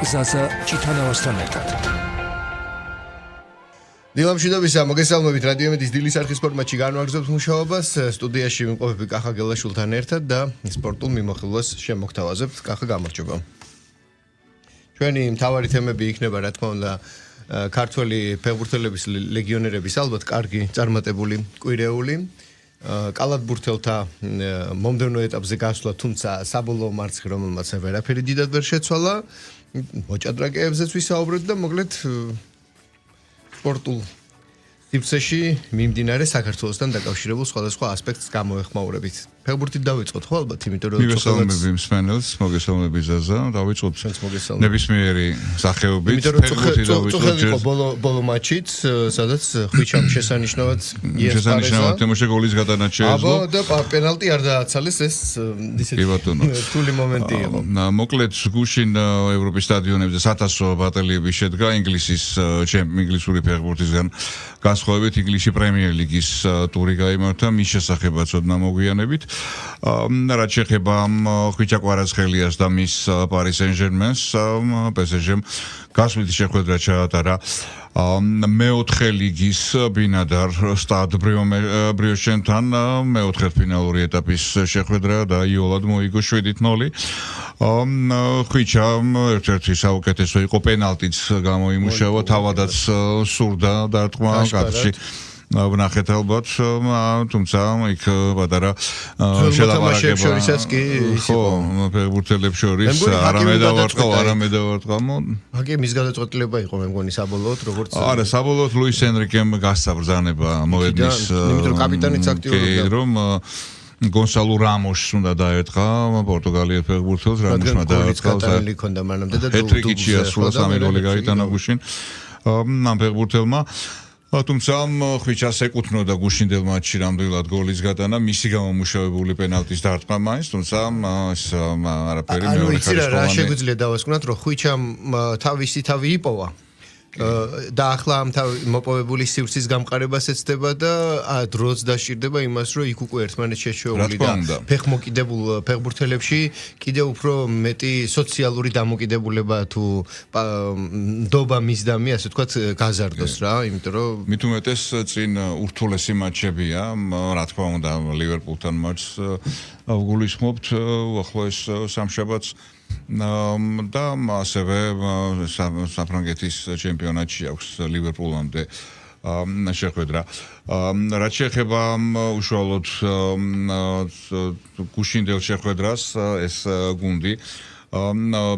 გზაზე ჩიტანავასთან ერთად. დილამშვიდობისა, მოგესალმებით რადიომედის დილის არხის ფორმატში განვაგრძობთ მუშაობას. სტუდიაში ვიმყოფები კახა გელაშვილთან ერთად და სპორტულ მიმოხილვას შემოგთავაზებთ. კახა, გამარჯობა. ჩვენი მთავარი თემები იქნება, რა თქმა უნდა, ქართველი ფეხბურთელების ლეგიონერების ალბათ კარგი წარმატებული კვირეული. კალათბურთელთა მომდევნო ეტაპზე გასვლა, თუმცა საბოლოო მარცხი, რომელმაც ვერაფერი დიდად ვერ შეცვალა. მოჭადრაკეებზეც ვისაუბრეთ და მოკლედ სპორტულ სივრცეში მიმდინარე საქართველოსთან დაკავშირებულ სხვადასხვა ასპექტს გამოეხმაურებით. ფეხბურთით დავიწყოთ ხო ალბათ, იმიტომ რომ მოგესალმები მსმენელს, მოგესალმები ზაზა, დავიწყოთ ნებისმიერი სახეობით ფეხბურთით დავიწყოთ ბოლო მატჩით, სადაც ხვიჩამ შესანიშნავად თემოშე გოლის გატანა შეეძლო. აბა და პენალტი არ დააცალეს, ეს ისეთი რთული მომენტი იყო. მოკლედ გუშინ ევროპის სტადიონებზე 1000 ბატალიები შედგა ინგლისური ფეხბურთისგან განსხვავებით ინგლისში პრემიერ ლიგის ტური გაიმართა, მის შესახებაც ოდნა მოგვიანებით. რაც შეეხება ხვიჩა კვარაცხელიას და მის პარი სენ-ჟერმენს, PSG-მ გასვლითი შეხვედრა ჩაატარა მეოთხე ლიგის ბინადარ სტად ბრიოშენთან მეოთხედფინალური ეტაპის შეხვედრა და იოლად მოიგო 7-0. ხვიჩა ერთ-ერთი საუკეთესო იყო, პენალტიც გამოიმუშავა, თავადაც სურდა დარტყმა კადრში. ვნახეთ ალბათ, თუმცა იქ პატარა შელაპარაკება ხო, ფეხბურთელებს შორის არამედავარტყა. აგი მის გადაწყვეტილება იყო, მე მგონი საბოლოოდ, როგორც არა, საბოლოოდ ლუის ენრიკემ გასცა ბრძანება მოედნის, იმიტომ რომ კაპიტანიც აქტიურობდა, რომ გონსალო რამოსს უნდა დაერტყა პორტუგალიელ ფეხბურთელს, რამოსმა დაერტყა ჰეტრიკი შეასრულა, 3 გოლი გაიტანა გუშინ ამ ფეხბურთელმა. თუმცა ხვიჩას ეკუთვნოდა გუშინდელ მატჩში რამდენად გოლის გატანა, მისი გამომუშავებული პენალტის დარტყმა მაინც, თუმცა ეს არაფერი მეორე ხარისხოვანი. რა შეგვიძლია დავასკვნათ, რომ ხვიჩამ თავისი თავი იპოვა და ახლა ამ მოპოვებული სივრცის გამყარებას ეცდება და დროც დაშირდება იმას, რომ იქ უკვე ერთმანეთს შეშუეული და ფეხმოკიდებულ ფეხბურთელებში კიდევ უფრო მეტი სოციალური დამოკიდებულება თუ ნდობა მისდამი, ასე ვთქვათ, გაზარდოს რა, იმიტომ რომ მით უმეტეს წინ ურთულესი მატჩებია, რა თქმა უნდა, ლივერპულთან მატჩს ვგულისხმობთ, ახლა ეს სამშაბათს და ასევე საფრანგეთის ჩემპიონატში აქვს ლივერპულამდე შეხვედრა. რაც შეეხება უშუალოდ გუშინდელ შეხვედრას, ეს გუნდი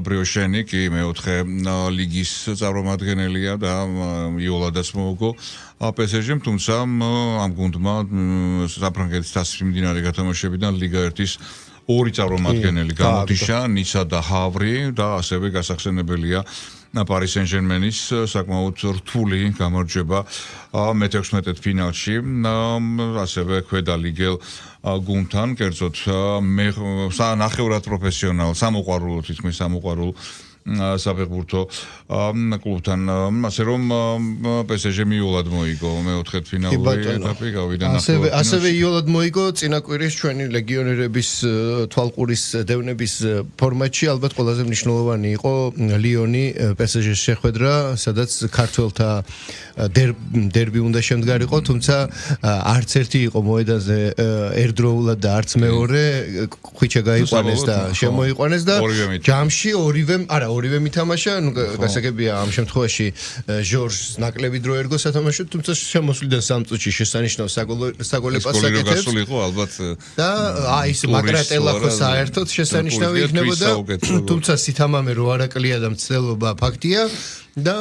ბრიოშენი კი მეოთხე ლიგის წარმომადგენელია და იოლადაც მოუგო PSG-მ, თუმცა ამ გუნდმა საფრანგეთის თასის მიმდინარე გათამაშებიდან ლიგა 1-ის ორი წარმომადგენელი გამოდიშა, ნისა და ჰავრი და ასევე გასახსენებელია პარი სენ-ჟერმენის საკმაოდ რთული გამარჯვება მე-16 ფინალში, ასევე ქვედა ლიგელ გუნდთან, კერძოდ ნახევრად პროფესიონალ, სამოყვარულო თითქმის სამოყვარულო საფეხბურთო კლუბთან, ასე რომ PSG მიულად მოიგო მეოთხედფინალური ეტაპი, გავიდა ნახევარფინალში. ასევე იოლად მოიგო წინა კვირის ჩვენი ლეგიონერების თვალყურის დევნების ფორმატში, ალბათ ყველაზე მნიშვნელოვანი იყო ლიონი PSG-ს შეხვედრა, სადაც ქართველთა დერბი უნდა შემდგარიყო, თუმცა არც ერთი იყო მოედანზე ერთდროულად და არც მეორე, ხვიჩა გაიყვანეს და შემოიყვანეს და ჯამში ორივე მითამაშა, გასაგებია ამ შემთხვევაში ჟორჟს ნაკლები დრო ერგო სათამაშოდ, თუმცა შემოსვლიდან 3 წუთში შესანიშნავ საგოლე პასს აკეთებს და ის მაგრატელა ხო საერთოდ შესანიშნავი იქნებოდა, თუმცა სითამამე რო არაკლია და მცდელობა ფაქტია და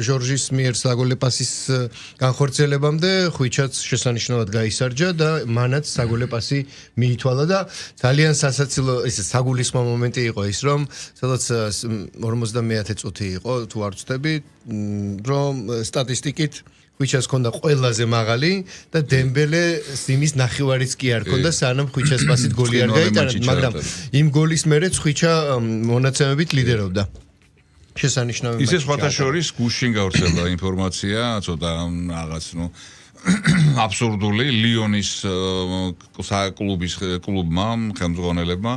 ჟორჟის მიერ საგოლე პასის განხორციელებამდე ხვიჩაც შესანიშნავად გაისარჯა და მანაც საგოლე პასი მიითვალა და ძალიან სასაცილო ეს საგულისხმო მომენტი იყო ის, რომ სადაც 50 წუთი იყო, თუ არ ვცდები, რომ სტატისტიკით ხვიჩას ქონდა ყველაზე მაღალი და დემბელე იმის ნახევარიც კი არ ქონდა, სანამ ხვიჩას პასით გოლი არ გაიტანა, მაგრამ იმ გოლის მერეც ხვიჩა მონაცემებით ლიდერობდა. შესანიშნავი ისე სხვათა შორის გუშინ გავრცელდა ინფორმაცია, ცოტა რაღაც, აბსურდული ლიონის კლუბმა, ხელმძღვანელებმა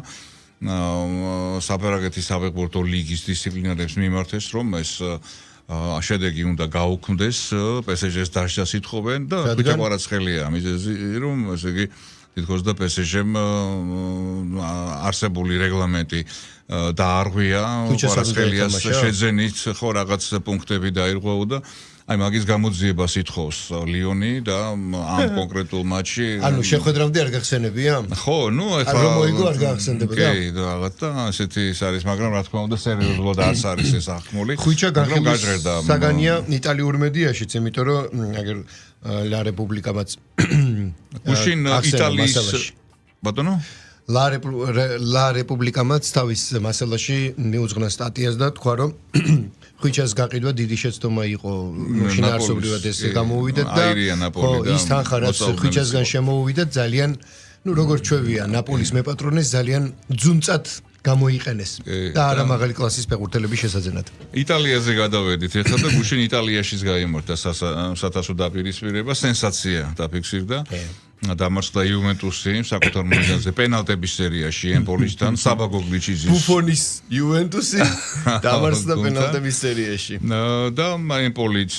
საფრანგეთის საფეხბურთო ლიგის დისციპლინარებს მიმართეს, რომ ეს შედეგი უნდა გაუქმდეს, PSG-ს დასჯას ითხოვენ და ხუჭა კვარაცხელია მიზეზი, რომ ესე იგი თითქოს და PSG-მ არსებული რეგლამენტი დაარღვია კვარაცხელიას შეძენით ხო რაღაც პუნქტები დაირღვეო და აი მაგის გამოძიებას ითხოვს ლიონი და ამ კონკრეტულ მატჩში ანუ შეხვედრამდე არ გახსენებია? ხო, ნუ ეხლა რომ მოიგო არ გახსენდება და? კი, რაღაც და ასეთი ის არის, მაგრამ რა თქმა უნდა სერიოზულად არც არის ეს ახმული. ხუჭა გაჟღერდა საგანია იტალიურ მედიაშიც, იმიტომ რომ აგერ ლა რეპუბლიკამაც გუშინ იტალიის ბატონო ლა რეპუბლიკამაც თავის მასალაში მიუძღვნა სტატიას და თქვა რომ ხუჭას გაყიდვა დიდი შეცდომა იყო შინაარსობრივად ეს გამოვიდეთ და ის თანხა რაც ხუჭასგან შემოუვიდა ძალიან ნუ როგორც ჩვევია ნაპოლის მეპატრონეს ძალიან ძუნწად გამოიყენეს და არა მაღალი კლასის ფეხბურთელების შესაძენად. იტალიაზე გადავედით ეხლა და გუშინ იტალიაშიც გაიმართა საათასო დაპირისპირება, სენსაცია დაფიქსირდა. დამარცხდა იუვენტუსი საკუთარ მოედანზე პენალტების სერიაში ემპოლისთან საბაგოგლიჩიზის ბუფონის იუვენტუსი დამარცხდა პენალტების სერიაში და ემპოლიც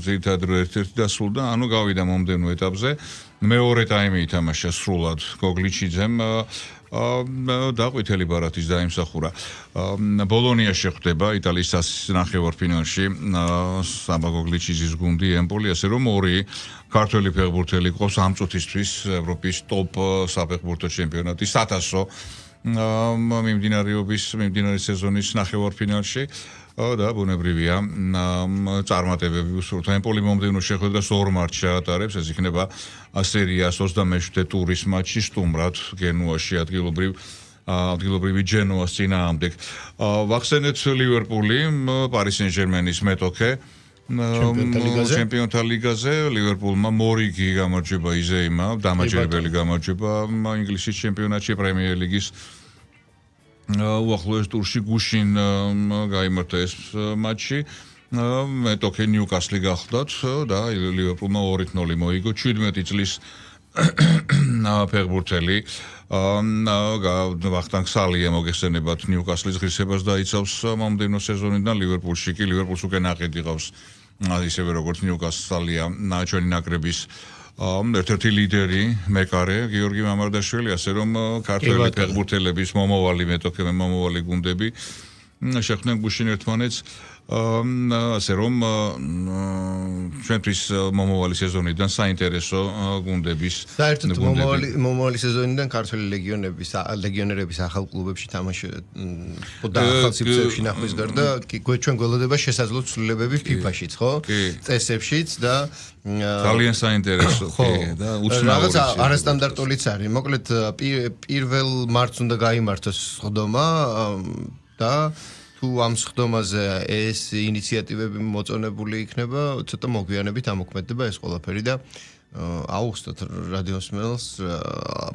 ზეითადრო ერთ-ერთი დასრულდა ანუ გავიდა მომდევნო ეტაპზე მეორე ტაიმი ითამაშა სრულად გოგლიჩიძემ და ყვითელი ბარათის დაიმსახურა. ბოლონია შეხვდება იტალიის ნახევარფინალში საბაგოგლიჩიზის გუნდი ემპოლი, ასე რომ ორი ქართველი ფეხბურთელი ყავს ამ წუთისთვის ევროპის ტოპ საფეხბურთო ჩემპიონატის 1000-ო მიმდინარე სეზონის ნახევარფინალში და ბუნებრივია წარმატებები უსურვოთ. ემპოლი მომდევნო შეხვედრას 2 მატჩში ატარებს, ეს იქნება სერიას 27 ტურის მატჩი სტუმრად გენუაში ადგილობრივი ჯენოას წინააღმდეგ. ვახსენეთ ლივერპული პარი სენ-ჟერმენის მეტოქე ჩემპიონთა ლიგაზე ლივერპულმა მორიგი გამარჯვება იზეიმა, დამაჯერებელი გამარჯვება ინგლისის ჩემპიონატში პრემიერ ლიგის უახლოეს ტურში გუშინ გაიმართა ეს მატჩი. მეტოქე ნიუკასლი გახლდათ და ლივერპულმა 2-0 მოიგო 17 წლის ფეხბურთელი ვახტანგ სალია მოგეხსენებათ ნიუკასლის ღირსებას დაიცავს მომდევნო სეზონიდან ლივერპულში კი ლივერპულს უკვე ნაყიდი ყავს ისევე როგორც ნიუკასლია ჩვენი ნაკრების ერთ-ერთი ლიდერი მეკარე გიორგი მამარდაშვილი ასე რომ ქართველი ფეხბურთელების მომავალი მეტოქე მომავალი გუნდები შეხვდნენ გუშინ ერთმანეთს ასე რომ ჩვენთვის მომავალი სეზონიდან საინტერესო გუნდების საერთოდ მომავალი სეზონიდან ქართველი ლეგიონერების ახალ კლუბებში თამაში და ახალ სივრცეებში ნახვის გარდა ჩვენ გველოდება შესაძლო ცვლილებები FIFA-შიც, ხო? წესებშიც და ძალიან საინტერესო კი და უცნაური რაღაცა არასტანდარტულიც არის. მოკლედ პირველ მარტს უნდა გაიმართოს სხდომა და თუ ამ სხდომაზე ეს ინიციატივები მოწონებული იქნება, ცოტა მოგვიანებით ამოქმედება ეს ყველაფერი და აუხსნათ რადიოსმენელს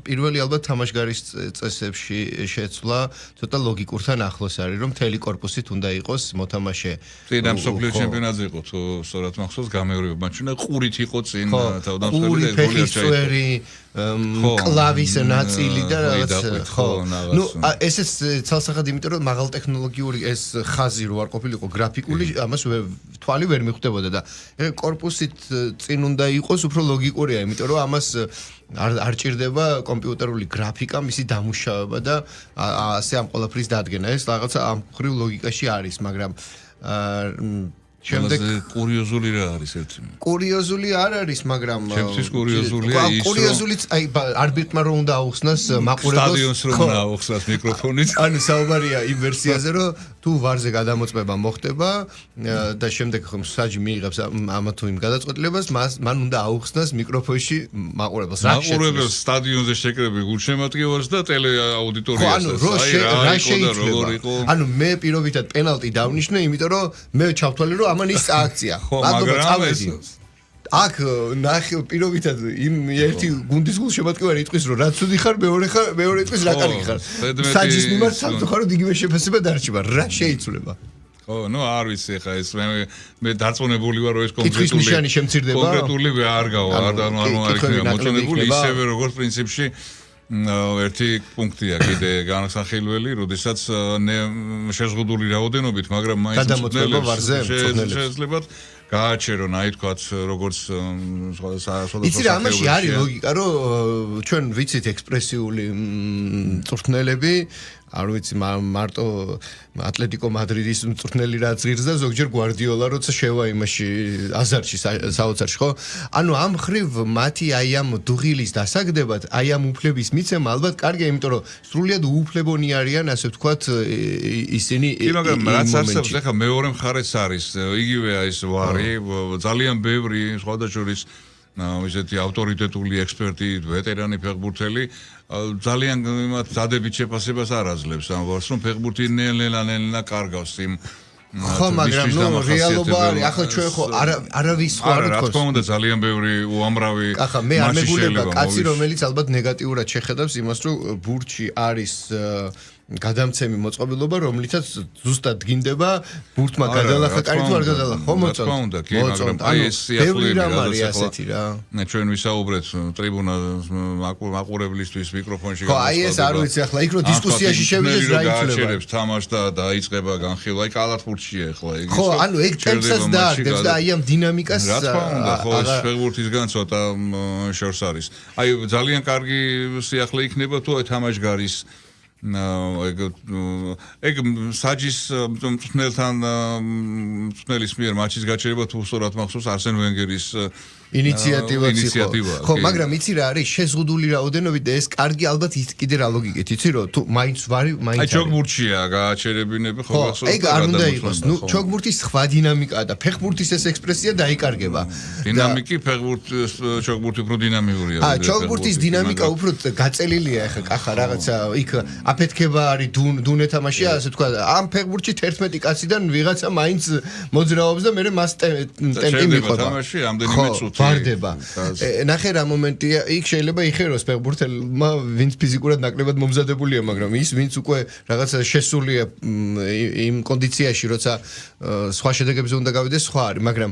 პირველი ალბათ თამაშგარის წესებში შეცვლა ცოტა ლოგიკურთან ახლოს არის, რომ მთელი კორპუსით უნდა იყოს მოთამაშე. წინ ამ მსოფლიო ჩემპიონატზე იყო თუ სწორად მახსოვს გამეორება მატჩი და ყურით იყო წინ თავდამსხმელი და გოლი ჩაიტო. კლავის ნაწილი და რაღაც ხო. ნუ ესეც ცალსახად იმიტომ რომ მაღალ ტექნოლოგიური ეს ხაზი რო არ ყოფილიყო გრაფიკული, ამას თვალი ვერ მიხვდებოდა და კორპუსით წინ უნდა იყოს უფრო ლოგიკურია, იმიტომ რომ ამას არ ჭირდება კომპიუტერული გრაფიკა, მისი დამუშავება და ასე ამ ყველაფრის დადგენა. ეს რაღაცა ამ ხრივ ლოგიკაში არის, მაგრამ შემდეგ კურიოზული რა არის ერთი? კურიოზული არ არის, მაგრამ ჩემთვის კურიოზულია ის, რომ კურიოზულიც აი არბიტრმა რომ უნდა აუხსნას მაყურებელს სტადიონს რომ უნდა აუხსნას მიკროფონით. ანუ საუბარია იმ ვერსიაზე, რომ თუ ვარზე გადამოწმება მოხდება და შემდეგ საჯი მიიღებს ამა თუ იმ გადაწყვეტილებას, მან უნდა აუხსნას მიკროფონში მაყურებელს. მაყურებელს სტადიონზე შეკრები გულშემატკივარს და ტელეაუდიტორიასაც. აი რა შეიძლება? ანუ მე პირობითად პენალტი დავნიშნე, იმიტომ რომ მე ჩავთვალე რომ ამან ის აქცია. მაგრამ აქ ნახე პირობითად იმ ერთი გუნდის გულშემატკივარი იტყვის რომ რა ცუდი ხარ, მეორე იტყვის რა კარგი ხარ. საჯის მიმართ სამწუხაროდ იგივე შეფასება დარჩება. რა შეიცვლება? ხო, ნუ არ ვიცი ხა ეს მე დარწმუნებული ვარ რომ ეს კითხვის ნიშანი შემცირდება. კონკრეტული არ გავა, არ მოიქნება მოწონებული ისევე როგორც პრინციპში ერთი პუნქტია კიდე განსახილველი, როდესაც შეზღუდული რაოდენობით, მაგრამ მაინც შეიძლება გააჩერონ, აი თქვათ, როგორც სხვადასხვა იცი რა, ამაში არის ლოგიკა, რომ ჩვენ ვიცით ექსპრესიული მწვრთნელები, არ ვიცი მარტო ატლეტიკო მადრიდის მწვრთნელი რაც ღირს და ზოგჯერ გვარდიოლა როცა შევა იმაში აზარში საოცარში ხო? ანუ ამ ხრივ მათი აი ამ დუღილის დასაგდებად, აი ამ უფლების მიცემა ალბათ კარგია, იმიტომ რომ სრულიად უუფლებონი არიან, ასე ვთქვათ, ისინი იმ მაგრამ რაც არსებობს, ეხლა მეორე მხარეც არის, იგივეა ეს ვარი, ძალიან ბევრი სხვადასხვა ისეთი ავტორიტეტული ექსპერტი, ვეტერანი ფეხბურთელი ძალიან იმათ დადებით შეფასებას არ აძლევს ამ ვარს, რომ ფეხბურთი ნელ-ნელა კარგავს იმ ხო, მაგრამ ნუ რეალობა არის, ახლა ჩვენ ხო არავის ხო არ რა თქმა უნდა ძალიან ბევრი უამრავი ახლა მე არ მეგულება კაცი რომელიც ალბათ ნეგატიურად შეხედავს იმას, რომ ბურთში არის გადამცემი მოწყობილობა, რომლითაც ზუსტად გინდება ბურთმა გადალახა კარი თუ არ გადალახა, ხო მოწონთ? რა თქმა უნდა, კი, მაგრამ აი ეს სიახლეები არის ასეთი რა. ჩვენ ვისაუბრეთ ტრიბუნა მაყურებლისთვის მიკროფონში ხო, აი ეს არ ვიცი ახლა იქ რო დისკუსიაში შევიდეს რა იცლება. გააჩერებს თამაშს და დაიწყება განხილვა, აი კალათბურთშია ახლა იგი. ხო, ანუ ეგ ტემპსაც დაარგებს და აი ამ დინამიკას რა თქმა უნდა, ხო, ეს ფეხბურთისგან ცოტა შორს არის. აი ძალიან კარგი სიახლე იქნება თუ აი თამაშგარის ეგ საჯის მწვრთნელთან მწვრთნელის მიერ მატჩის გაჩერება თუ სწორად მახსოვს არსენ ვენგერის ინიციატივაც იყო. ხო, მაგრამ იცი რა არის შეზღუდული რაოდენობით და ეს კარგი ალბათ კიდე რა ლოგიკით იცი რომ თუ მაინც ვარი მაინც აი ჩოგბურთშია გააჩერებინები ხო გახსოვს ეგ არ უნდა იყოს. ნუ ჩოგბურთის სხვა დინამიკაა და ფეხბურთის ეს ექსპრესია დაიკარგება. დინამიკი ფეხბურთის ჩოგბურთი უფრო დინამიურია. ჩოგბურთის დინამიკა უფრო გაწელილია ახლა კახა რაღაცა იქ აფეთქება არის დუნე თამაშია ასე თქვა ამ ფეხბურთში 11 კაციდან ვიღაცა მაინც მოძრაობს და მე მას ტემპი მიყვება. თამაში ამდენიმე წუთი ვარდება. ნახე რა მომენტია, იქ შეიძლება იხეროს ფეხბურთელმა, ვინც ფიზიკურად ნაკლებად მომზადებულია, მაგრამ ის ვინც უკვე რაღაცა შესულია იმ კონდიციაში, როცა სხვა შედეგებზე უნდა გავიდეს, სხვა არის, მაგრამ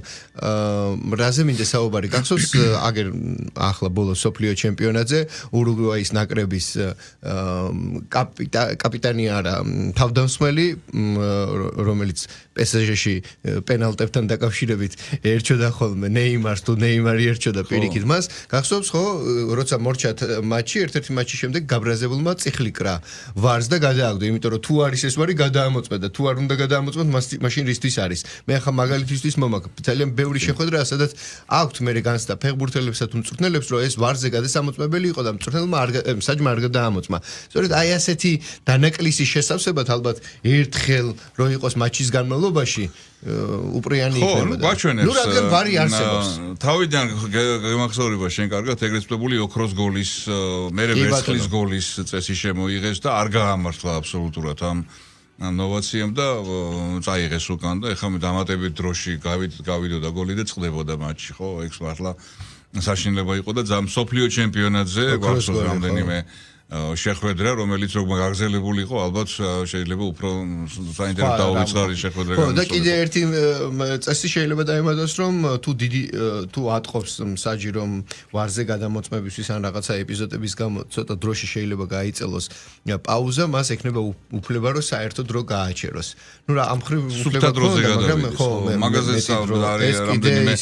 რაზე მინდა საუბარი გახსოვს აგერ ახლა ბოლოს სოფლიო ჩემპიონატზე ურუგვაის ნაკრების კაპიტანი არა, თავდამსხმელი, რომელიც PSG-ში პენალტებთან დაკავშირებით ერჩოდა ხოლმე ნეიმარს თუ ნეიმარი ერჩოდა პირიქით მას. გახსოვს ხო, როცა მორჩათ მატჩი, ერთ-ერთი მატჩის შემდეგ გაბრაზებულმა წიხლი კრა ვარს და გადააგდო, იმიტომ რომ თუ არის ეს ვარი გადაამოწმე და თუ არ უნდა გადაამოწმოთ, მაშინ რისთვის არის. მე ახლა მაგალითისთვის მომაკ ძალიან ბევრი შეხვედრა, სადაც აქვთ მე განცდა ფეხბურთელებსა თუ მწვრთნელებს, რომ ეს ვარზე გადასამოწმებელი იყო და მწვრთნელმა საჯმა არ გადაამოწმა. სწორედ აი ასეთი დანაკლისის შესავსებად ალბათ ერთხელ რო იყოს მატჩის განმავლობაში უპრიანი იქნება. ნუ რადგან ვარი არსებობს. თავიდან გემახსოვრება შენ კარგად ეგრესწრებული ოქროს გოლის, მერე ვერცხლის გოლის წესი შემოიღეს და არ გაამართლა აბსოლუტურად ამ ნოვაციამ და წაიღეს უკან და ეხლა დამატებით დროში გავიდო და გოლი და წყდებოდა მატჩი, ხო? ეგ მართლა საშინელება იყო და მსოფლიო ჩემპიონატზე გვახსოვს რამდენიმე შეხვედრა, რომელიც როგორ გაგზელებული იყო, ალბათ შეიძლება უფრო საინტერესო დაუვიწყარი შეხვედრა გახდეს. ხო, და კიდე ერთი წესი შეიძლება დაემატოს, რომ თუ ატყობს საჯი, რომ ვარზე გადამოწმებისთვის ან რაღაცა ეპიზოდების გამო ცოტა დროში შეიძლება გაიწელოს პაუზა, მას ექნება უფლება, რომ საერთო დრო გააჩეროს. ნუ რა, ამ ხრივ უფლება გქონდა, მაგრამ ხო, მაგაზე არის რამდენიმე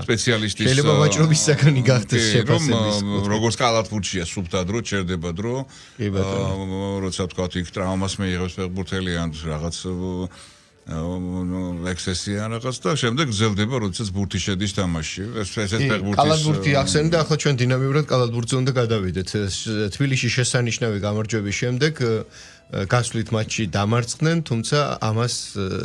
სპეციალისტის შეიძლება ვაჭრობის საკანი გახდეს შეფასების. როგორც კალათბურთშია სუფთა დრო, ჩერდება დრო. როცა თქვა იქ ტრაუმას მიიღებს ფეხბურთელი ან რაღაც ექსესია რაღაც და შემდეგ გრძელდება, როდესაც ბურთი შედის თამაშში. ესეც ფეხბურთის კალათბურთი ახსენდა, ახლა ჩვენ დინამიურად კალათბურთზე უნდა გადავიდეთ. თბილისში შესანიშნავი გამარჯვების შემდეგ გასვლით მატჩი დამარცხდნენ, თუმცა ამას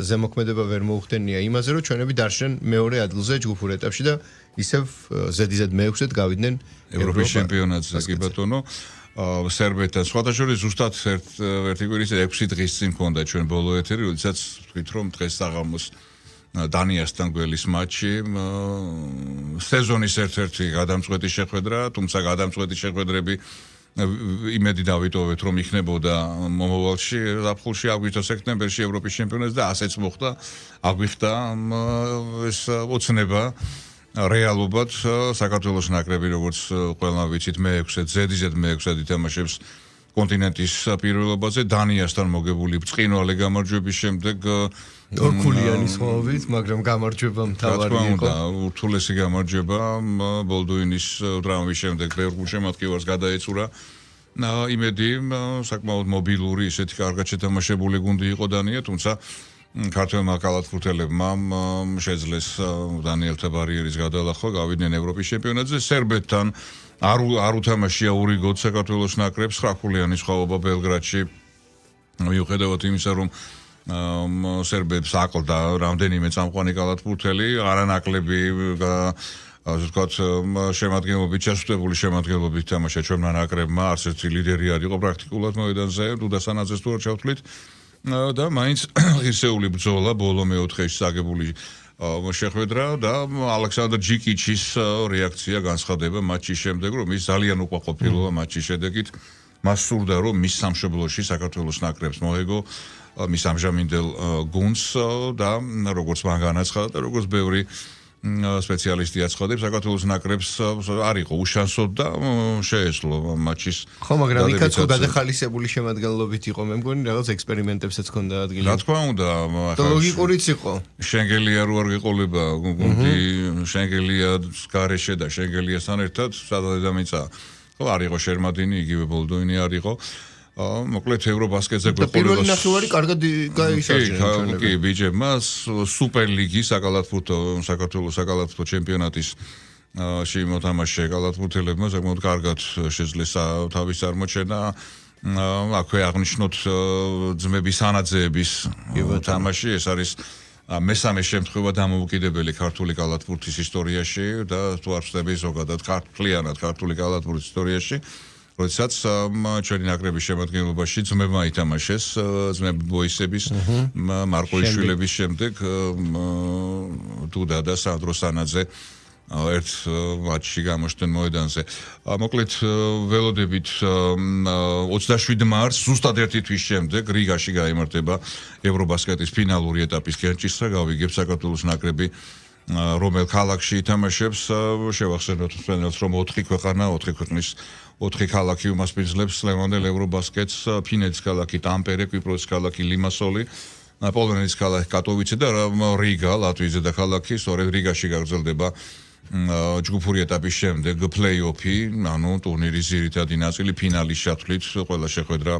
ზემოქმედება ვერ მოუხდენია იმაზე, რომ ჩვენები დარჩნენ მეორე ადგილზე ჯგუფურ ეტაპში და ისევ ზედიზედ მე-6-ად გავიდნენ ევროპის ჩემპიონატზე, კი ბატონო. სერბეთთან სხვადასხვა ზუსტად ერთი კვირის 6 დღის წინ მქონდა ჩვენ ბოლო ეთერი, როდესაც ვთქვით რომ დღეს საღამოს დანიასთან გველის მატჩი სეზონის ერთ-ერთი გადამწყვეტი შეხვედრა, თუმცა გადამწყვეტი შეხვედრები იმედი დავიტოვეთ რომ იქნებოდა მომავალში ზაფხულში აგვისტო სექტემბერში ევროპის ჩემპიონატზე და ასეც მოხდა აგვიხდა ეს ოცნება რეალობად საქართველოს ნაკრები როგორც ყველამ ვიცით მე-6-ე ზედიზედ მე-6-ად ითამაშებს კონტინენტის პირველობაზე დანიასთან მოგებული ბრწყინვალე გამარჯვების შემდეგ ორქულიანი სხვაობით, მაგრამ გამარჯვება მთავარი იყო. ურთულესი გამარჯვება ბოლდუინის ტრავმის შემდეგ ბევრ შემადგენლს გადაეცურა. იმედი საკმაოდ მობილური, ისეთი კარგად შეთამაშებული გუნდი იყო დანია, თუმცა ქართველმა კალათბურთელებმა შეძლეს დანიელთა ბარიერის გადალახვა, გავიდნენ ევროპის ჩემპიონატზე სერბეთთან. არ უთამაშია ურიგოდ საქართველოს ნაკრებს, ხრახულიანი სხვაობა ბელგრადში. მიუხედავად იმისა, რომ სერბებს აკლდა რამდენიმე წამყვანი კალათბურთელი, არანაკლები ასე ვთქვათ, შემადგენლობით, ჩასწრებული შემადგენლობით თამაშა ჩვენმა ნაკრებმა, არც ერთი ლიდერი არ იყო პრაქტიკულად მოედანზე, დუდასანაძეს თუ არ ჩავთვლით და მაინც ღირსეული ბრძოლა ბოლო მეოთხეში საგებული შეხვედრა და ალექსანდრ ჯიკიჩის რეაქცია განცხადება მატჩის შემდეგ, რომ ის ძალიან უკმაყოფილოა მატჩის შედეგით. მას სურდა, რომ მის სამშობლოში საქართველოს ნაკრებს მოეგო მის ამჟამინდელ გუნდს და როგორც მან განაცხადა და როგორც ბევრი სპეციალისტი აცხადებს, საქართველოს ნაკრებს არ იყო უშანსო და შეეძლო მატჩის. ხო, მაგრამ იქაც ხო გადახალისებული შემადგენლობით იყო, მე მგონი რაღაც ექსპერიმენტებსაც ჰქონდა ადგილი. რა თქმა უნდა, ლოგიკურიც იყო. შენგელია რო არ გიყოლება, გუნდი შენგელია გარეშე და შენგელიასთან ერთად სადადამიწა. ხო, არ იყო შერმადინი, იგივე ბოლდუინი არ იყო. მოკლედ ევრობასკეტზე გვეყოლება. პირველი ნახევარი კარგად გაისარჯნენ. კი, ბიჭებმა სუპერლიგის საქართველოს საკალათბურთო ჩემპიონატის მოთამაშე კალათბურთელებმა საკმაოდ კარგად შეძლეს თავის წარმოჩენა. აქვე აღნიშნოთ ძმების ანაძეების თამაში, ეს არის მესამე შემთხვევა დამოუკიდებელი ქართული კალათბურთის ისტორიაში და თუ არ ვწდები ზოგადად ქართული კალათბურთის ისტორიაში. როდესაც ჩვენი ნაკრების შემადგენლობაში ძმებმა ითამაშეს, ძმები ბოისების, მარკოიშვილების შემდეგ დუდა და სანდრო სანაძე ერთ მატჩში გამოჩნდნენ მოედანზე. მოკლედ ველოდებით 27 მარტს, ზუსტად ერთი თვის შემდეგ რიგაში გაიმართება ევრობასკეტის ფინალური ეტაპის კენჭისყრა, გავიგებ საქართველოს ნაკრები რომელ ქალაქში ითამაშებს, შევახსენოთ მსმენელს, რომ 4 ქვეყანა, 4 ქვეყნის 4 ქალაქი უმასპინძლებს ლევანდელ ევრობასკეტს, ფინეთის ქალაქი ტამპერე, კვიპროსის ქალაქი ლიმასოლი, პოლონეთის ქალაქი კატოვიცე და რიგა, ლატვიის დედაქალაქი, სწორედ რიგაში გაგრძელდება ჯგუფური ეტაპის შემდეგ პლეი-ოფი, ანუ ტურნირის ძირითადი ნაწილი ფინალის ჩათვლით, ყველა შეხვედრა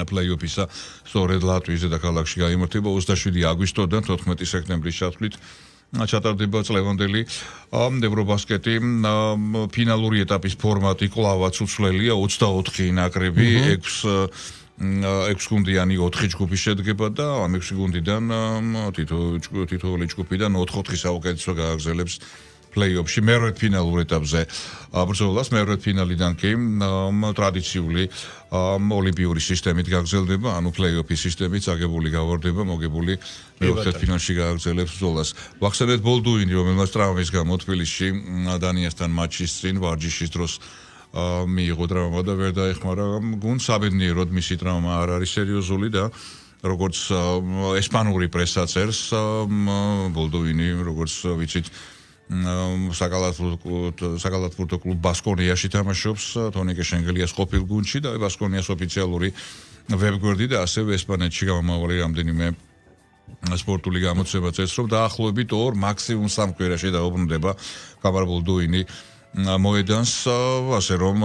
პლეი-ოფისა სწორედ ლატვიის დედაქალაქში გაიმართება 27 აგვისტოდან 14 სექტემბრის ჩათვლით. ჩატარდება წლევანდელი ევრობასკეტი ფინალური ეტაპის ფორმატი კვლავაც უცვლელია 24 ნაკრები 6 გუნდიანი 4 ჯგუფი შედგება და ამ 6 გუნდიდან თითოეული ჯგუფიდან 4 საუკეთესო გააგრძელებს პლეი-ოფში მერვე ფინალურ ეტაპზე ბრძოლას მერვე ფინალიდან კი ტრადიციული ოლიმპიური სისტემით გაგრძელდება, ანუ პლეი-ოფის სისტემით აგებული გავარდება, მოგებული მეოთხე ფინალში გააგრძელებს ბრძოლას. ვახსენეთ ბოლდუინი, რომელმაც ტრავმის გამო თბილისში დანიასთან მატჩის წინ ვარჯიშის დროს მიიღო ტრავმა და ვერ დაეხმარა გუნდს. საბედნიეროდ მისი ტრავმა არ არის სერიოზული და როგორც ესპანური პრესაც წერს, ბოლდუინი, როგორც ვიცით, საკალათბურთო კლუბ ბასკონიაში თამაშობს, თონიკე შენგელიას ყოფილ გუნდში და ბასკონიას ოფიციალური ვებგვერდი და ასევე ესპანეთში გამომავალი რამდენიმე სპორტული გამოცემა წერს, რომ დაახლოებით 2 მაქსიმუმ 3 კვირაში დაუბრუნდება კამარ ბოლდუინი მოედანს, ასე რომ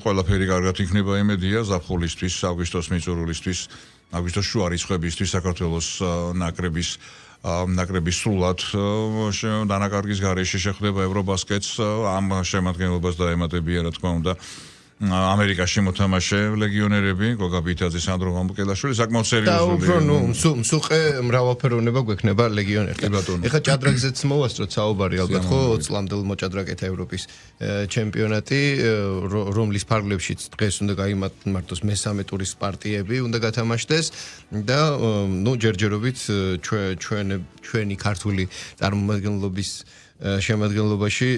ყველაფერი კარგად იქნება იმედია ზაფხულისთვის, აგვისტოს მიწურულისთვის, აგვისტოს შუა რიცხვებისთვის საქართველოს ნაკრების სრულად დანაკარგის გარეშე შეხვდება ევრობასკეტს, ამ შემადგენლობას დაემატებიან, რა თქმა უნდა, ამერიკაში მოთამაშე ლეგიონერები, გოგა ბითაძე, სანდრო გამბუკელაშვილი, საკმაოდ სერიოზული. და უფრო მსუყე მრავალფეროვნება გვექნება ლეგიონერთან. ეხლა ჭადრაგზეც მოვასწროთ საუბარი, ალბათ ხო 20 წლამდელ მოჭადრაკეთა ევროპის ჩემპიონატი, რომლის ფარგლებშიც დღეს უნდა გაიმართოს მესამე ტურის პარტიები, უნდა გათამაშდეს და ჯერჯერობით ჩვენი ქართული წარმომადგენლობის შემადგენლობაში,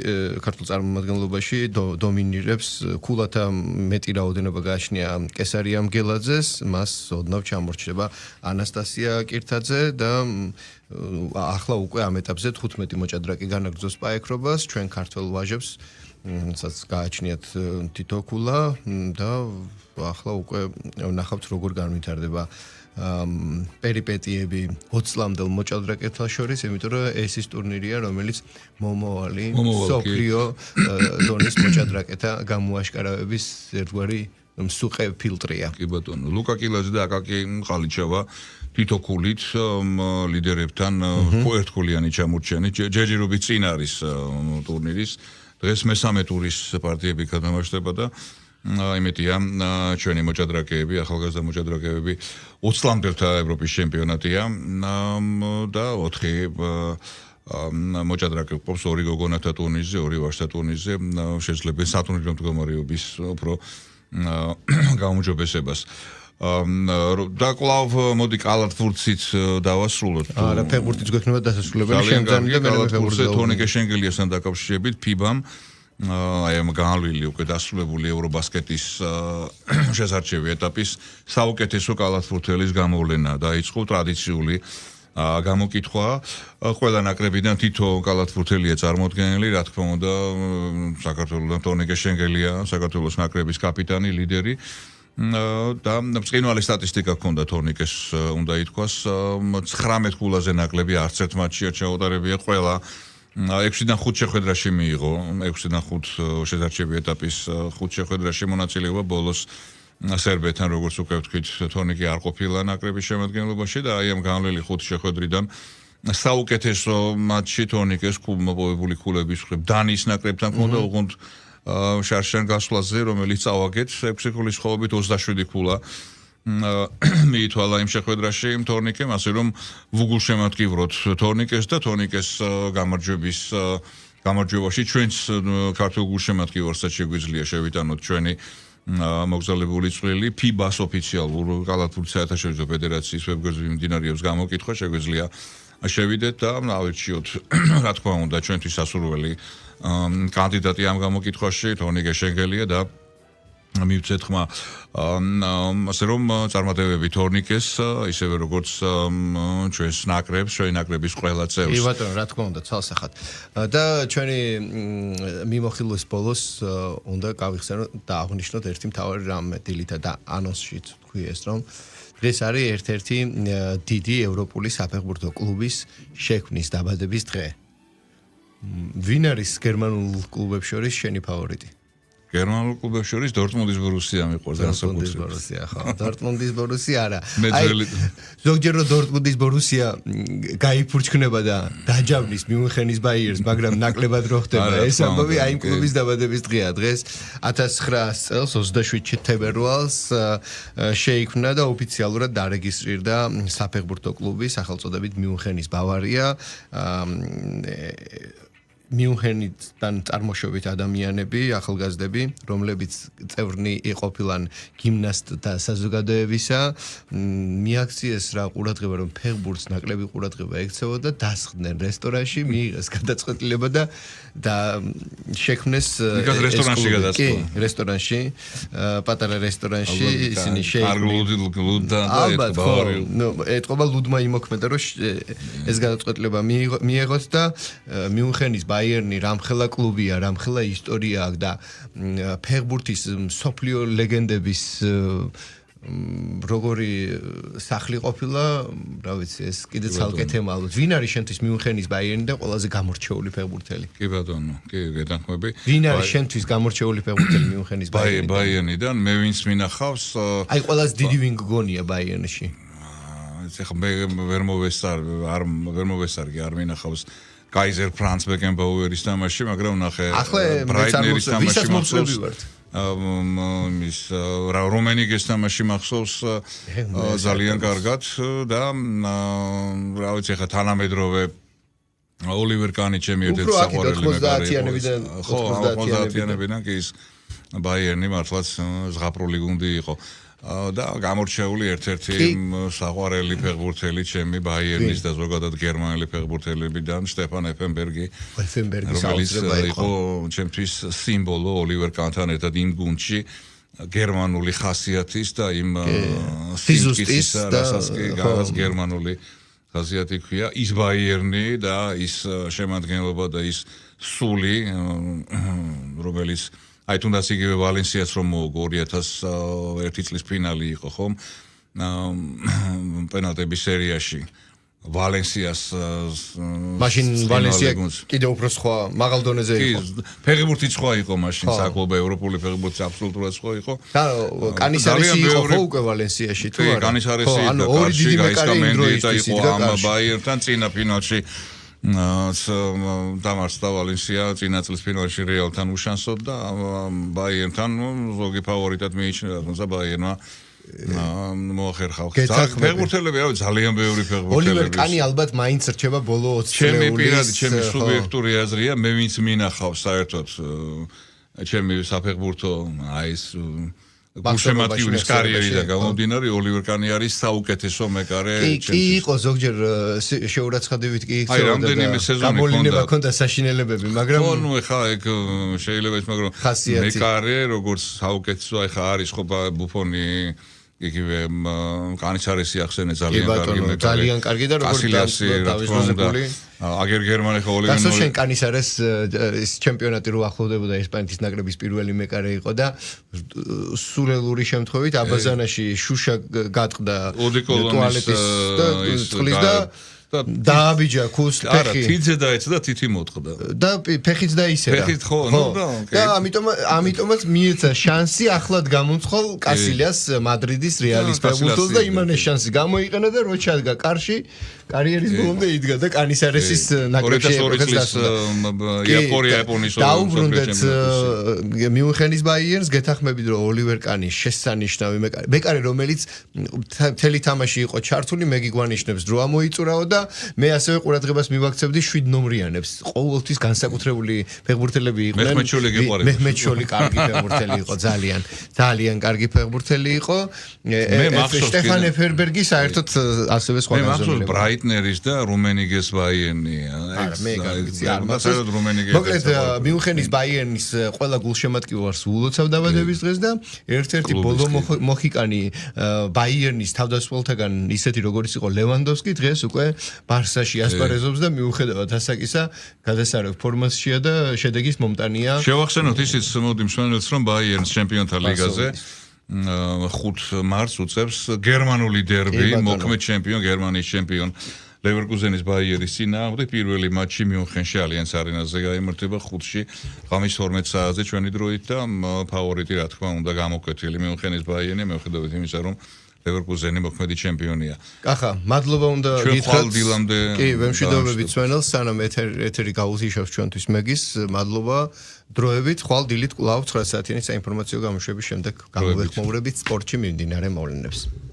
ქართულ წარმომადგენლობაში დომინირებს ქულათა მეტი რაოდენობა გააჩნია კესარია მგელაძეს, მას ოდნავ ჩამორჩება ანასტასია კირთაძე და ახლა უკვე ამ ეტაპზე 15 მოჭადრაკე განაგრძობს პაექრობას, ჩვენ ქართველ ვაჟებს საც გააჩნიათ თითო ქულა და ახლა უკვე ნახავთ როგორ განვითარდება პერიპეტიები 20 წლამდელ მოჭადრაკეთა შორის, იმიტომ რომ ეს ის ტურნირია, რომელიც მომავალი სოფლიო დონის მოჭადრაკეთა გამოაშკარავების ერთგვარი მსუყე ფილტრია. კი ბატონო, ლუკა კილაძე და აკაკი ყალიჩავა თითო ქულით ლიდერებთან ერთგულიანი ჩამორჩენენ. ჯეჯირობის წინ არის ტურნირის. დღეს მესამე ტურის პარტიები გადამაშტება და იმედია ჩვენი მოჭადრაკეები, ახალგაზრდა მოჭადრაკეები 20 წლამდელთა ევროპის ჩემპიონატია და 4 მოჭადრაკე ყოფს 2 გოგონათა ტურნირზე, 2 ვაჟთა ტურნირზე, შეძლებს სატურნირო მდგომარეობის უფრო გაუმჯობესებას. და კლავ მოდი კალათბურთით დავასრულოთ. არა, ფეხბურთიც გვექნება დასასრულებელი შემდგომი და კალათბურთზე თონიკე შენგელიასთან დაკავშირებით ფიბამ აი ამ განვლილი უკვე დასრულებული ევრობასკეტის შესარჩევი ეტაპის საუკეთესო კალათბურთელის გამოვლენა დაიწყო ტრადიციული გამოკითხვა. ყველა ნაკრებიდან თითო კალათბურთელია წარმოდგენილი, რა თქმა უნდა, საქართველოსთან თონიკე შენგელია, საქართველოს ნაკრების კაპიტანი, ლიდერი. და ბრწყინვალე სტატისტიკა ჰქონდა თორნიკეს უნდა ითქვას 19 ქულაზე ნაკლები არც ერთ მატჩი არ ჩაუტარებია ყველა 6-დან 5 შეხვედრაში მიიღო 6-დან 5 შესარჩევი ეტაპის 5 შეხვედრაში მონაწილეობა ბოლოს სერბეთთან როგორც უკვე ვთქვით თორნიკე არ ყოფილა ნაკრების შემადგენლობაში და აი ამ განვლილი 5 შეხვედრიდან საუკეთესო მატჩი თორნიკეს მოპოვებული ქულების მხრივ დანის ნაკრებთან ჰქონდა უღონდ შარშან გასვლაზე რომელიც წავაგეთ 6 ქულის ხობებით 27 ქულა მიითვალა იმ შეხვედრაში თორნიკემ ასე რომ ვუგულშემატკივროთ თორნიკეს და თორნიკეს გამარჯვებაში ჩვენც ქართულ გულშემატკივარსაც შეგვიძლია შევიტანოთ ჩვენი მოგზაურებული წვლილი ფიბას ოფიციალურ კალათბურთის საერთაშორისო ფედერაციის ვებგვერდზე მიმდინარეობს გამოკითხვა შეგვიძლია შევიდეთ და ავირჩიოთ რა თქმა უნდა ჩვენთვის სასურველი კანდიდატი ამ გამოკითხვაში თორნიკე შენგელია და მივცეთ ხმა ასე რომ წარმატებები თორნიკეს ისევე როგორც ჩვენს ნაკრებს ჩვენი ნაკრების ყველა წევრს. კი ბატონო, რა თქმა უნდა, ცალსახად. და ჩვენი მიმოხილვის ბოლოს უნდა გავიხსენოთ და აღვნიშნოთ ერთი მთავარი რამე დილითა და ანონსშიც თქვი ეს რომ დღეს არის ერთ-ერთი დიდი ევროპული საფეხბურთო კლუბის შექმნის დაბადების დღე. ვინ არის გერმანულ კლუბებს შორის შენი ფავორიტი? გერმანულ კლუბებს შორის დორტმუნდის ბორუსია მიყვარს დორტმუნდის ბორუსია ხო დორტმუნდის ბორუსია არა ზოგჯერ რომ დორტმუნდის ბორუსია გაიფურჩქნება და დაჯავნის მიუნხენის ბაიერს მაგრამ ნაკლებად რო ხდება ეს ამბავი აი იმ კლუბის დაბადების დღეა დღეს 1900 წელს 27 თებერვალს შეიქმნა და ოფიციალურად დარეგისტრირდა საფეხბურთო კლუბი სახელწოდებით მიუნხენის ბავარია მიუნხენიდან წარმოშობით ადამიანები, ახალგაზრდები, რომლებიც წევრნი იყოფილან გიმნასტთა საზოგადოებისა, მიაქციეს რა ყურადღება, რომ ფეხბურთს ნაკლები ყურადღება ექცეოდა და დასხდნენ რესტორანში, მიიღეს გადაწყვეტილება და შექმნეს რესტორანში გადასხდა. რესტორანში, პატარა რესტორანში ისინი ეთყობა ლუდმა იმოქმედა, რომ ეს გადაწყვეტილება მიიღოს და მიუნხენის ბაიერნი რამხელა კლუბია, რამხელა ისტორია აქვს და ფეხბურთის მსოფლიო ლეგენდების როგორი სახლი ყოფილა, რა ვიცი, ეს კიდე ცალკე თემა ალბათ. ვინ არის შენთვის მიუნხენის ბაიერნი და ყველაზე გამორჩეული ფეხბურთელი? კი ბატონო, კი გეთანხმები. ვინ არის შენთვის გამორჩეული ფეხბურთელი მიუნხენის ბაიერნიდან? ბაიერნიდან მე ვინც მინახავს? აი ყველაზე დიდი ვინ გგონია ბაიერნში? ეხლა მე ვერ მოვესარგი, არ მინახავს კაიზერ ფრანც ბეკენბაუერის თამაში, მაგრამ ნახე ბრაიტნერის თამაში მახსოვს. ის რომენიგეს თამაში მახსოვს ძალიან კარგად და რა ვიცი ხა თანამედროვე ოლივერ კანი ჩემი ერთ-ერთი საყვარელი მეყარია. ხო, 90-იანებიდან კი ის ბაიერნი მართლაც ზღაპრული გუნდი იყო. და გამორჩეული ერთ-ერთი საყვარელი ფეხბურთელი ჩემი ბაიერნის და ზოგადად გერმანელი ფეხბურთელებიდან შტეფან ეფენბერგი რომელიც იყო ჩემთვის სიმბოლო ოლივერ კანთან ერთად იმ გუნდში გერმანული ხასიათის და იმ სიზუსტის რასაც გერმანული ხასიათი ქვია ის ბაიერნი და ის შემადგენლობა და ის სული რომელიც აი თუნდაც იგივე ვალენსიას რომ მოუგო 2001 წლის ფინალი იყო ხომ პენალტების სერიაში ვალენსიას მაშინ ვალენსია კიდევ უფრო სხვა მაღალ დონეზე იყო ფეხბურთი სხვა იყო მაშინ საკლუბო ევროპული ფეხბურთი აბსოლუტურად სხვა იყო და კანისარესი იყო ხო უკვე ვალენსიაში თუ არა კანისარესი ანუ ორი დიდი მეკარე იმ დროისთვის იყო ამ ბაიერთან წინა ფინალში დამარცხდა ვალენსია წინა წლის ფინალში რეალთან უშანსობდა ბაიერთან ზოგი ფავორიტად მიიჩნევა თუმცა ბაიერმა მოახერხა ფეხბურთელები რავი ძალიან ბევრი ფეხბურთელები ოლივერ კანი ალბათ მაინც რჩება ბოლო 20 წლების ჩემი სუბიექტური აზრია მე ვინც მინახავს საერთოდ ჩემი საფეხბურთო აი ეს გულშემატკივრის კარიერიდან გამომდინარე ოლივერ კანი არის საუკეთესო მეკარე კი იყო ზოგჯერ შეურაცხადებით კი იქცეოდა აი რამდენიმე სეზონი გამოლინება ჰქონდა საშინელებები მაგრამ ნუ ეხა ეგ შეიძლება ის მაგრამ მეკარე როგორც საუკეთესო ეხა არის ხო ბუფონი იგივე კანისარესი ახსენე ძალიან კარგი მეკარე ძალიან კარგი და როგორც დავისვაზებული აგერ გერმანი ხო ოლივერ გასულ შენ კანისარეს ის ჩემპიონატი რო ახლოვდებოდა ესპანეთის ნაკრების პირველი მეკარე იყო და სულელური შემთხვევით აბაზანაში შუშა გატყდა ტუალეტის და წყლის და დააბიჯა ქუს ფეხი არა თითზე დაეცა და თითი მოტყდა და ფეხიც დაისერა ფეხით ხო ნუ და ამიტომაც მიეცა შანსი ახლად გამომცხვალ კასილიას მადრიდის რეალის ფეხბურთელს და იმან ეს შანსი გამოიყენა და რო ჩადგა კარში კარიერის ბოლომდე იდგა და კანისარესის ნაკრებში იაპონიის დაუბრუნდეთ მიუნხენის ბაიერნს გეთახმებით რომ ოლივერ კანი შესანიშნავი მეკარე რომელიც მთელი თამაში იყო ჩართული მე გიგვანიშნებს დრო ამოიწურაო და მე ასევე ყურადღებას მივაქცევდი 7 ნომრიანებს ყოველთვის განსაკუთრებული ფეხბურთელები იყვნენ მეჰმედშოლი კარგი ფეხბურთელი იყო ძალიან კარგი ფეხბურთელი იყო შტეფან ეფენბერგი საერთოდ ასევე სხვა გაზომილება ბრაიტნერის და რუმენიგეს ბაიერნი მოკლედ მიუნხენის ბაიერნის ყველა გულშემატკივარს ულოცავ დაბადების დღეს და ერთ-ერთი ბოლო მოხიკანი ბაიერნის თავდასხმელთაგან ისეთი როგორც იყო ლევანდოვსკი დღეს უკვე ბარსაში ასპარეზობს და მიუხედავად ასაკისა გადასარევ ფორმაშია და შედეგის მომტანია. შევახსენოთ ისიც მოდი მსმენელს რომ ბაიერნის ჩემპიონთა ლიგაზე 5 მარტს უწევს გერმანული დერბი, მოქმედ ჩემპიონ გერმანიის ჩემპიონ ლევერკუზენის ბაიერის წინააღმდეგ პირველი მატჩი მიუნხენში ალიანს არენაზე გაიმართება 5-ში ღამის 12 საათზე ჩვენი დროით და ფავორიტი რა თქმა უნდა გამოკვეთილი მიუნხენის ბაიერნი მიუხედავად იმისა რომ ლევერკუზენი მოქმედი ჩემპიონია. ახლა მადლობა უნდა გითხრათ. დილამდე კი, ვემშვიდობებით მსმენელს, სანამ ეთერი გაუთიშავს ჩვენთვის მეგის, მადლობა. დროებით ხვალ დილით კვლავ 9 საათიანი საინფორმაციო გამოშვების შემდეგ გამოვეხმაურებით სპორტში მიმდინარე მოვლენებს.